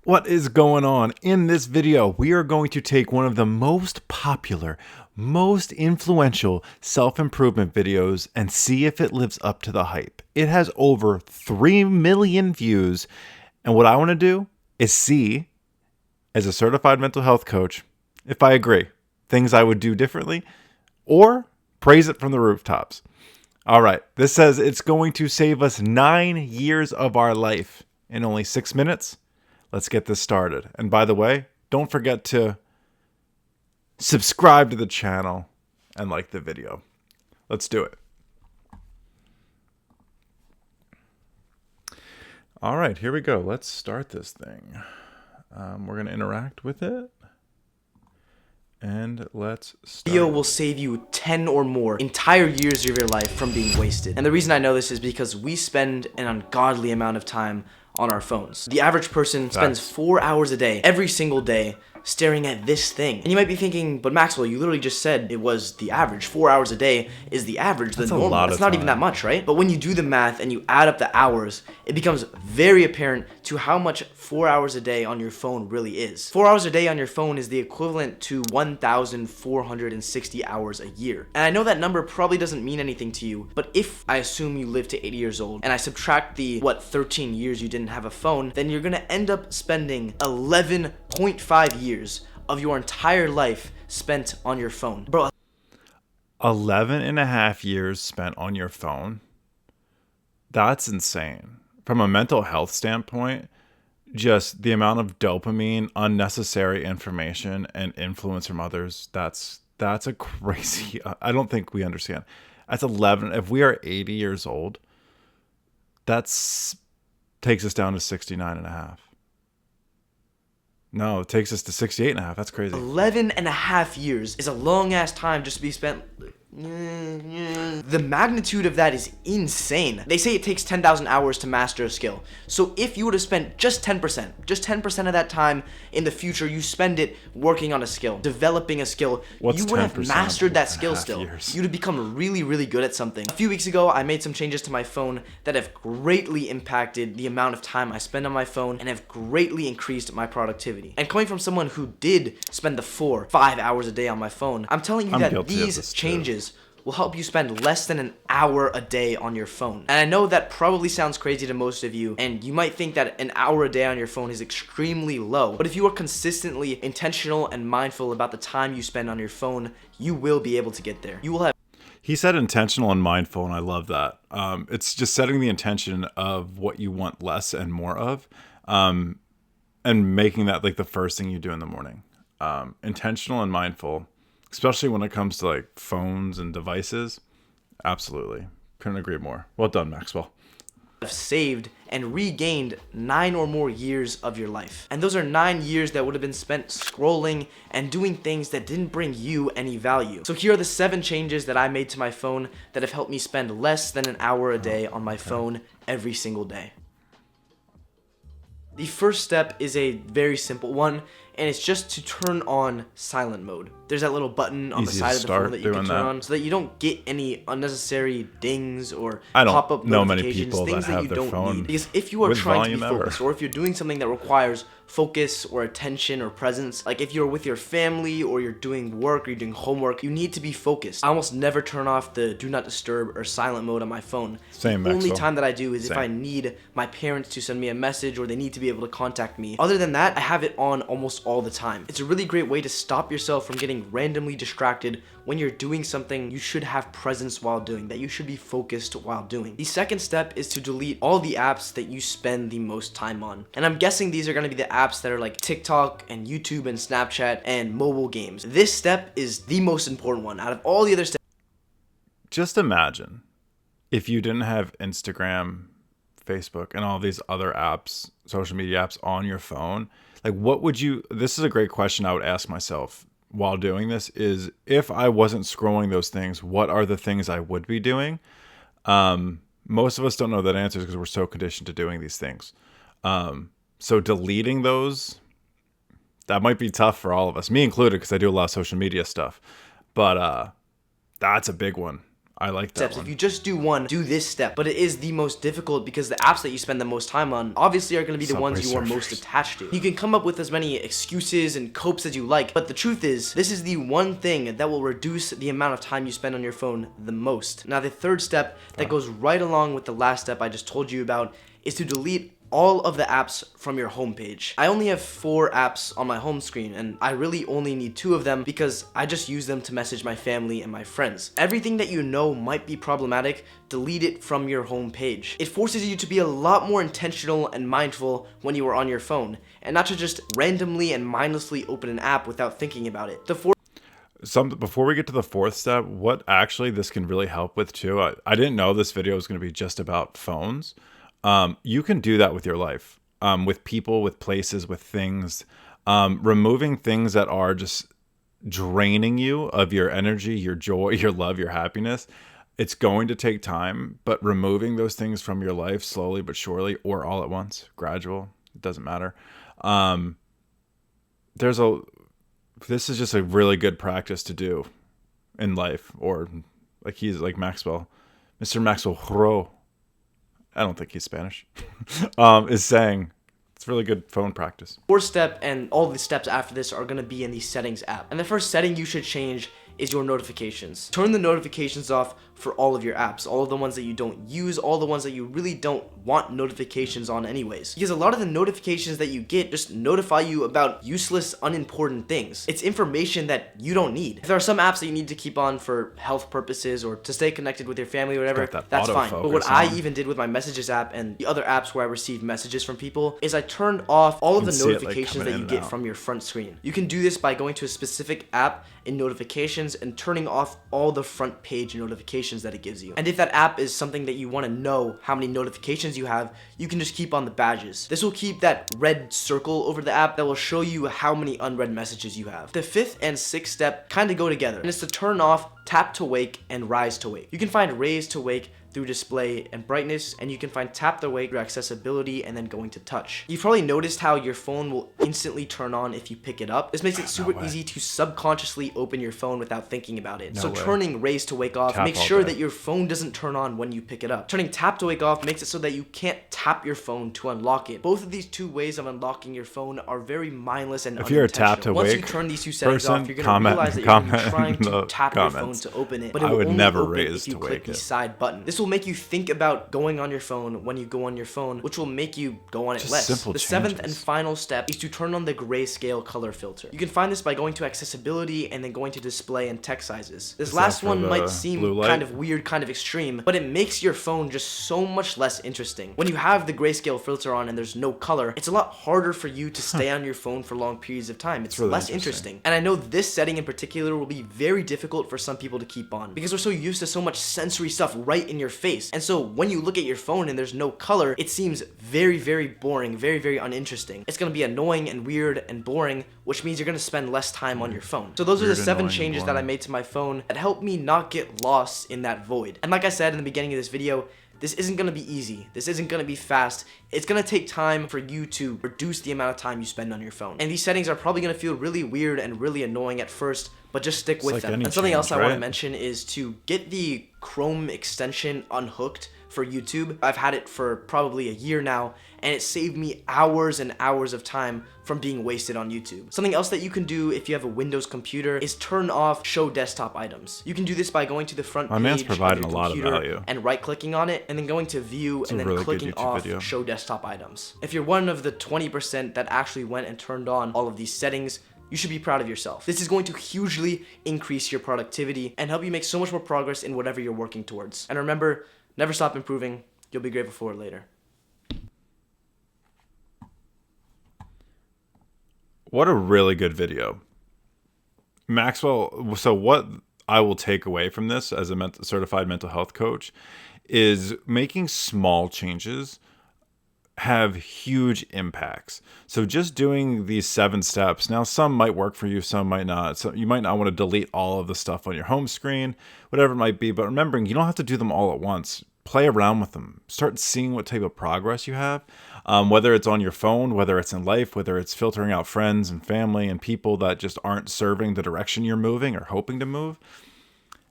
What is going on? In this video, we are going to take one of the most popular, most influential self-improvement videos and see if it lives up to the hype. It has over 3 million views, and what I want to do is see, as a certified mental health coach, if I agree, things I would do differently, or praise it from the rooftops. All right, this says it's going to save us 9 years of our life in only 6 minutes. Let's get this started. And by the way, don't forget to subscribe to the channel and like the video. Let's do it. All right, here we go. Let's start this thing. We're going to interact with it. And let's start. Video will save you 10 or more entire years of your life from being wasted. And the reason I know this is because we spend an ungodly amount of time on our phones. The average person spends 4 hours a day, every single day, staring at this thing. And you might be thinking, but Maxwell, you literally just said it was the average. 4 hours a day is the average, the normal. That's not even that much, right? But when you do the math and you add up the hours, it becomes very apparent to how much 4 hours a day on your phone really is. 4 hours a day on your phone is the equivalent to 1,460 hours a year. And I know that number probably doesn't mean anything to you, but if I assume you live to 80 years old and I subtract the, 13 years you didn't have a phone, then you're gonna end up spending 11.5 years of your entire life spent on your phone. Bro, 11 and a half years spent on your phone. That's insane. From a mental health standpoint, just the amount of dopamine, unnecessary information, and influence from others, that's a crazy, I don't think we understand. That's 11. If we are 80 years old, that's takes us down to 69 and a half. No, it takes us to 68 and a half. That's crazy. 11 and a half years is a long ass time just to be spent. The magnitude of that is insane. They say it takes 10,000 hours to master a skill. So if you were to spend just 10% of that time in the future, you spend it working on a skill, developing a skill, you would have mastered that skill still. You'd have become really, really good at something. A few weeks ago, I made some changes to my phone that have greatly impacted the amount of time I spend on my phone and have greatly increased my productivity. And coming from someone who did spend the 4-5 hours a day on my phone, I'm telling you that these changes will help you spend less than an hour a day on your phone. And I know that probably sounds crazy to most of you, and you might think that an hour a day on your phone is extremely low, but if you are consistently intentional and mindful about the time you spend on your phone, you will be able to get there. You will have. He said intentional and mindful, and I love that. It's just setting the intention of what you want less and more of, and making that like the first thing you do in the morning. Intentional and mindful, especially when it comes to like phones and devices. Absolutely. Couldn't agree more. Well done, Maxwell. Saved and regained 9 or more years of your life. And those are 9 years that would have been spent scrolling and doing things that didn't bring you any value. So here are the 7 changes that I made to my phone that have helped me spend less than an hour a day on my phone every single day. The first step is a very simple one, and it's just to turn on silent mode. There's that little button on the side of the phone that you can turn on so that you don't get any unnecessary dings or pop-up notifications, things that you don't need. Because if you are trying to be focused, or if you're doing something that requires focus or attention or presence, like if you're with your family or you're doing work or you're doing homework, you need to be focused. I almost never turn off the do not disturb or silent mode on my phone. Same, The only time that I do is if I need my parents to send me a message or they need to be able to contact me. Other than that, I have it on almost all the time. It's a really great way to stop yourself from getting randomly distracted when you're doing something you should have presence while doing, that you should be focused while doing. The second step is to delete all the apps that you spend the most time on. And I'm guessing these are going to be the apps that are like TikTok and YouTube and Snapchat and mobile games. This step is the most important one out of all the other steps. Just imagine if you didn't have Instagram, Facebook, and all these other apps, social media apps on your phone. Like, what would you, this is a great question I would ask myself while doing this, is if I wasn't scrolling those things, what are the things I would be doing? Most of us don't know that answer because we're so conditioned to doing these things. So deleting those, that might be tough for all of us, me included, because I do a lot of social media stuff. But that's a big one. I like that steps. one. If you just do one, do this step. But it is the most difficult because the apps that you spend the most time on obviously are going to be the Subway ones you are most Surfers. attached to. You can come up with as many excuses and copes as you like, but the truth is, this is the one thing that will reduce the amount of time you spend on your phone the most. Now, the third step that goes right along with the last step I just told you about is to delete all of the apps from your homepage. I only have 4 apps on my home screen, and I really only need 2 of them because I just use them to message my family and my friends. Everything that you know might be problematic, delete it from your homepage. It forces you to be a lot more intentional and mindful when you are on your phone, and not to just randomly and mindlessly open an app without thinking about it. Before we get to the fourth step, what actually this can really help with too, I didn't know this video was going to be just about phones. You can do that with your life, with people, with places, with things, removing things that are just draining you of your energy, your joy, your love, your happiness. It's going to take time, but removing those things from your life slowly but surely, or all at once, gradual, it doesn't matter. This is just a really good practice to do in life, or like Maxwell, Mr. Maxwell Hro. I don't think he's Spanish, is saying it's really good phone practice. Fourth step and all the steps after this are going to be in the settings app. And the first setting you should change is your notifications. Turn the notifications off for all of your apps, all of the ones that you don't use, all the ones that you really don't want notifications on anyways. Because a lot of the notifications that you get just notify you about useless, unimportant things. It's information that you don't need. If there are some apps that you need to keep on for health purposes or to stay connected with your family or whatever, that's fine. But what I even did with my messages app and the other apps where I received messages from people is I turned off all of the notifications that you get from your front screen. You can do this by going to a specific app in notifications and turning off all the front page notifications that it gives you. And if that app is something that you want to know how many notifications you have, you can just keep on the badges. This will keep that red circle over the app that will show you how many unread messages you have. The fifth and sixth step kind of go together, and it's to turn off tap to wake and rise to wake. You can find raise to wake through display and brightness, and you can find tap to wake through accessibility and then going to touch. You've probably noticed how your phone will instantly turn on if you pick it up. This makes it super easy to subconsciously open your phone without thinking about it. So turning raise to wake off makes sure that your phone doesn't turn on when you pick it up. Turning tap to wake off makes it so that you can't tap your phone to unlock it. Both of these two ways of unlocking your phone are very mindless and if you're a tap to Once wake you turn these two settings off, you're going to realize that you're gonna be trying to tap your phone to open it, but it will only open if you click the side button. This will make you think about going on your phone when you go on your phone, which will make you go on it less. The seventh and final step is to turn on the grayscale color filter. You can find this by going to accessibility and then going to display and text sizes. This last one might seem kind of weird, kind of extreme, but it makes your phone just so much less interesting. When you have the grayscale filter on and there's no color, it's a lot harder for you to stay on your phone for long periods of time. It's really less interesting. And I know this setting in particular will be very difficult for some people to keep on because we're so used to so much sensory stuff right in your face. And so when you look at your phone and there's no color, it seems very, very boring, very, very uninteresting. It's going to be annoying and weird and boring, which means you're going to spend less time on your phone. So those are the 7 changes that I made to my phone that helped me not get lost in that void. And like I said in the beginning of this video, this isn't going to be easy. This isn't going to be fast. It's going to take time for you to reduce the amount of time you spend on your phone. And these settings are probably going to feel really weird and really annoying at first, but just stick with them. And something else I want to mention is to get the Chrome extension unhooked for YouTube. I've had it for probably a year now, and it saved me hours and hours of time from being wasted on YouTube. Something else that you can do if you have a Windows computer is turn off show desktop items. You can do this by going to the front page of your computer and right-clicking on it, and then going to view and then clicking off show desktop items. If you're one of the 20% that actually went and turned on all of these settings, you should be proud of yourself. This is going to hugely increase your productivity and help you make so much more progress in whatever you're working towards. And remember, never stop improving. You'll be grateful for it later. What a really good video. Maxwell, so what I will take away from this as a certified mental health coach is making small changes have huge impacts. So just doing these 7 steps, now some might work for you, some might not. So you might not want to delete all of the stuff on your home screen, whatever it might be, but remembering you don't have to do them all at once. Play around with them. Start seeing what type of progress you have, whether it's on your phone, whether it's in life, whether it's filtering out friends and family and people that just aren't serving the direction you're moving or hoping to move.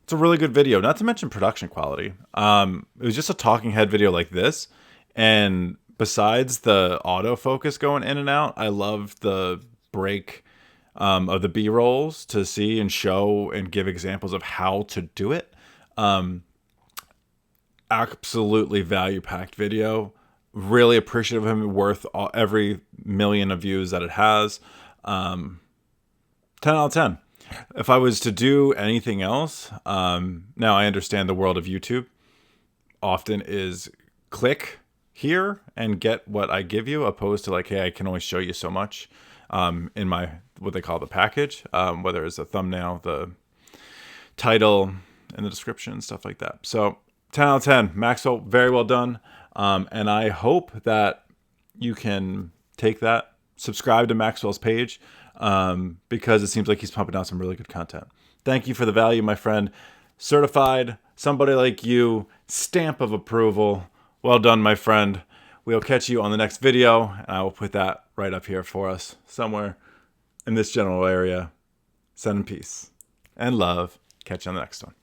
It's a really good video, not to mention production quality. It was just a talking head video like this. And besides the autofocus going in and out, I love the break of the B-rolls to see and show and give examples of how to do it. Absolutely value-packed video. Really appreciative of him, worth every million of views that it has. 10 out of 10. If I was to do anything else, now I understand the world of YouTube often is click here and get what I give you, opposed to like, hey, I can only show you so much in my, what they call the package, whether it's a thumbnail, the title, and the description, stuff like that. So 10 out of 10. Maxwell, very well done. And I hope that you can take that, subscribe to Maxwell's page, because it seems like he's pumping out some really good content. Thank you for the value, my friend. Certified, somebody like you, stamp of approval. Well done, my friend. We'll catch you on the next video, and I will put that right up here for us somewhere in this general area. Send in peace and love. Catch you on the next one.